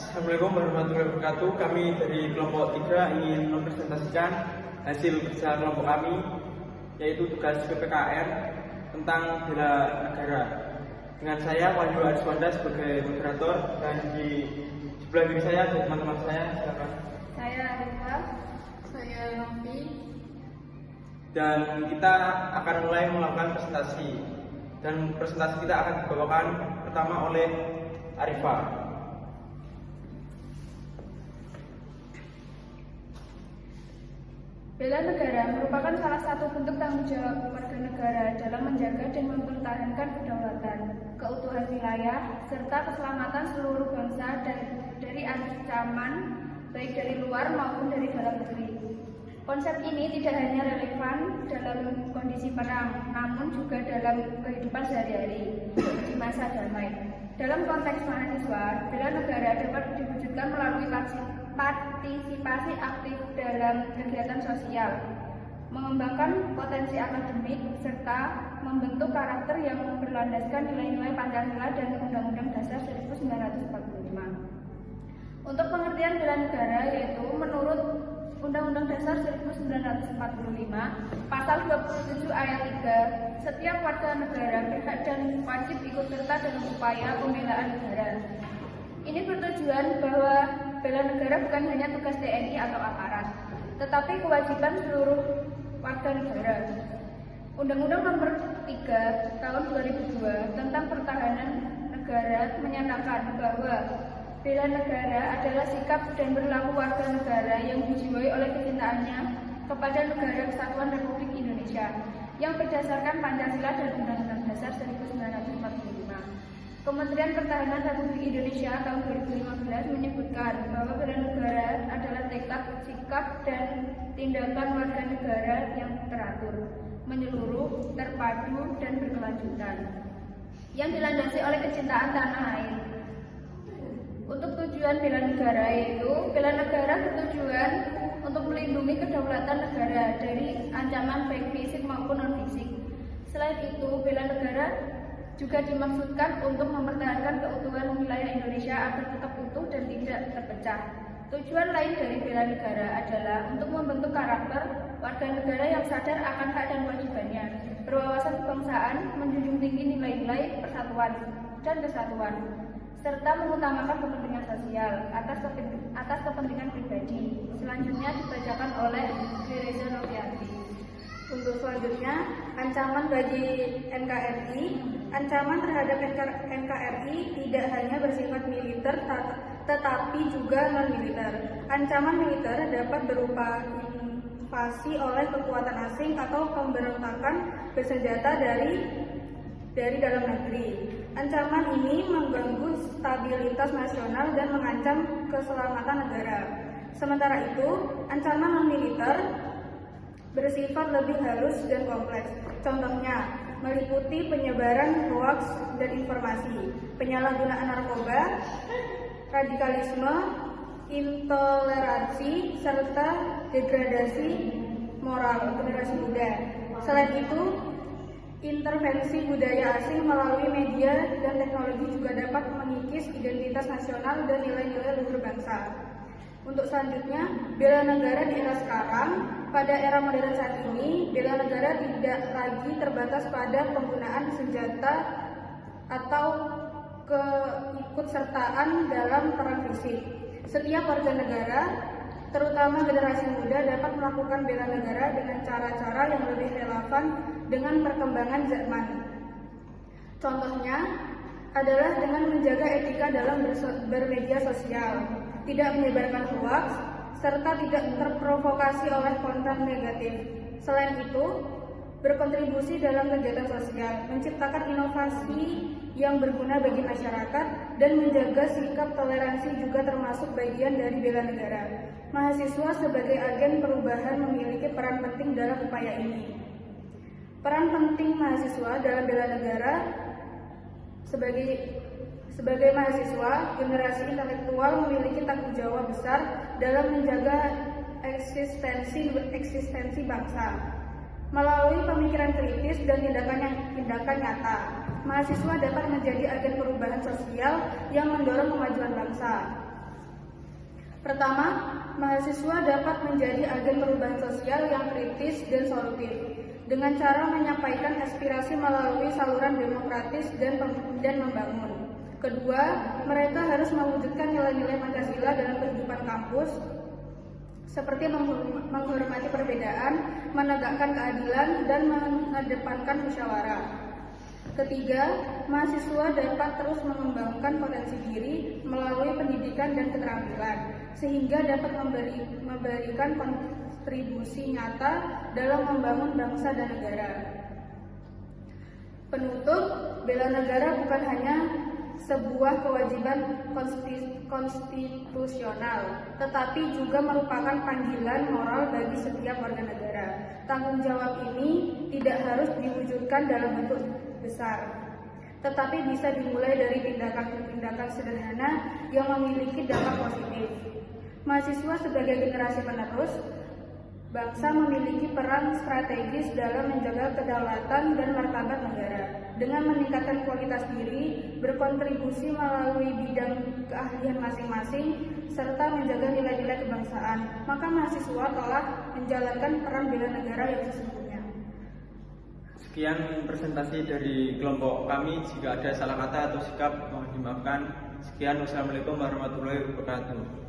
Assalamualaikum warahmatullahi wabarakatuh. Kami dari kelompok 3 ingin mempresentasikan hasil kerja kelompok kami, yaitu tugas PPKN tentang bela negara. Dengan saya Wahyu Ariswanda sebagai moderator, dan di sebelah kiri saya ada teman-teman saya. Silakan. Saya Arifah. Saya Novi. Dan kita akan mulai melakukan presentasi. Dan presentasi kita akan dibawakan pertama oleh Arifah. Bela negara merupakan salah satu bentuk tanggung jawab warga negara dalam menjaga dan mempertahankan kedaulatan, keutuhan wilayah, serta keselamatan seluruh bangsa dari ancaman baik dari luar maupun dari dalam negeri. Konsep ini tidak hanya relevan dalam kondisi perang, namun juga dalam kehidupan sehari-hari di masa damai. Dalam konteks mahasiswa, bela negara dapat diwujudkan melalui partisipasi aktif dalam kegiatan sosial, mengembangkan potensi akademik, serta membentuk karakter yang berlandaskan nilai-nilai Pancasila dan Undang-Undang Dasar 1945. Untuk pengertian bela negara yaitu menurut Undang-Undang Dasar 1945, Pasal 27 Ayat 3, setiap warga negara berhak dan wajib ikut serta dalam upaya pembelaan negara. Ini bertujuan bahwa bela negara bukan hanya tugas TNI atau aparat, tetapi kewajiban seluruh warga negara. Undang-Undang Nomor 3 Tahun 2002 tentang Pertahanan Negara menyatakan bahwa bela negara adalah sikap dan perilaku warga negara yang dijiwai oleh kecintaannya kepada Negara Kesatuan Republik Indonesia yang berdasarkan Pancasila dan Undang-Undang Dasar 1945. Kementerian Pertahanan Republik Indonesia tahun 2015 menyebutkan bahwa bela negara adalah tekad, sikap, dan tindakan warga negara yang teratur, menyeluruh, terpadu, dan berkelanjutan, yang dilandasi oleh kecintaan tanah air. Untuk tujuan bela negara yaitu bela negara bertujuan untuk melindungi kedaulatan negara dari ancaman baik fisik maupun non-fisik. Selain itu, bela negara juga dimaksudkan untuk mempertahankan keutuhan wilayah Indonesia agar tetap utuh dan tidak terpecah. Tujuan lain dari bela negara adalah untuk membentuk karakter warga negara yang sadar akan hak dan kewajibannya, berwawasan kebangsaan, menjunjung tinggi nilai-nilai persatuan dan kesatuan, serta mengutamakan kepentingan sosial atas kepentingan pribadi. Selanjutnya dibacakan oleh Reza Novianti. Untuk selanjutnya, ancaman bagi NKRI. Ancaman terhadap NKRI tidak hanya bersifat militer, tetapi juga non-militer. Ancaman militer dapat berupa invasi oleh kekuatan asing atau pemberontakan bersenjata dari dalam negeri. Ancaman ini mengganggu stabilitas nasional dan mengancam keselamatan negara. Sementara itu, ancaman non-militer bersifat lebih halus dan kompleks. Contohnya, meliputi penyebaran hoaks dan informasi, penyalahgunaan narkoba, radikalisme, intoleransi, serta degradasi moral generasi muda. Selain itu, intervensi budaya asing melalui media dan teknologi juga dapat mengikis identitas nasional dan nilai-nilai luhur bangsa. Untuk selanjutnya, bela negara di era sekarang. Pada era modern saat ini, bela negara tidak lagi terbatas pada penggunaan senjata atau keikutsertaan dalam perang fisik. Setiap warga negara, terutama generasi muda, dapat melakukan bela negara dengan cara-cara yang lebih relevan dengan perkembangan zaman. Contohnya adalah dengan menjaga etika dalam bermedia sosial, tidak menyebarkan hoaks, serta tidak terprovokasi oleh konten negatif. Selain itu, berkontribusi dalam kegiatan sosial, menciptakan inovasi yang berguna bagi masyarakat, dan menjaga sikap toleransi juga termasuk bagian dari bela negara. Mahasiswa sebagai agen perubahan memiliki peran penting dalam upaya ini. Peran penting mahasiswa dalam bela negara sebagai mahasiswa, generasi intelektual memiliki tanggung jawab besar dalam menjaga eksistensi bangsa. Melalui pemikiran kritis dan tindakan nyata, mahasiswa dapat menjadi agen perubahan sosial yang mendorong kemajuan bangsa. Pertama, mahasiswa dapat menjadi agen perubahan sosial yang kritis dan solutif dengan cara menyampaikan aspirasi melalui saluran demokratis dan membangun. Kedua, mereka harus mewujudkan nilai-nilai Pancasila dalam kehidupan kampus, seperti menghormati perbedaan, menegakkan keadilan, dan mengedepankan musyawarah. Ketiga, mahasiswa dapat terus mengembangkan potensi diri melalui pendidikan dan keterampilan, sehingga dapat memberikan kontribusi nyata dalam membangun bangsa dan negara. Penutup, bela negara bukan hanya sebuah kewajiban konstitusional, tetapi juga merupakan panggilan moral bagi setiap warga negara. Tanggung jawab ini tidak harus diwujudkan dalam bentuk besar, tetapi bisa dimulai dari tindakan-tindakan sederhana yang memiliki dampak positif. Mahasiswa sebagai generasi penerus bangsa memiliki peran strategis dalam menjaga kedaulatan dan martabat negara. Dengan meningkatkan kualitas diri, berkontribusi melalui bidang keahlian masing-masing, serta menjaga nilai-nilai kebangsaan, maka mahasiswa telah menjalankan peran bela negara yang sesungguhnya. Sekian presentasi dari kelompok kami. Jika ada salah kata atau sikap mohon dimaafkan. Sekian, wassalamualaikum warahmatullahi wabarakatuh.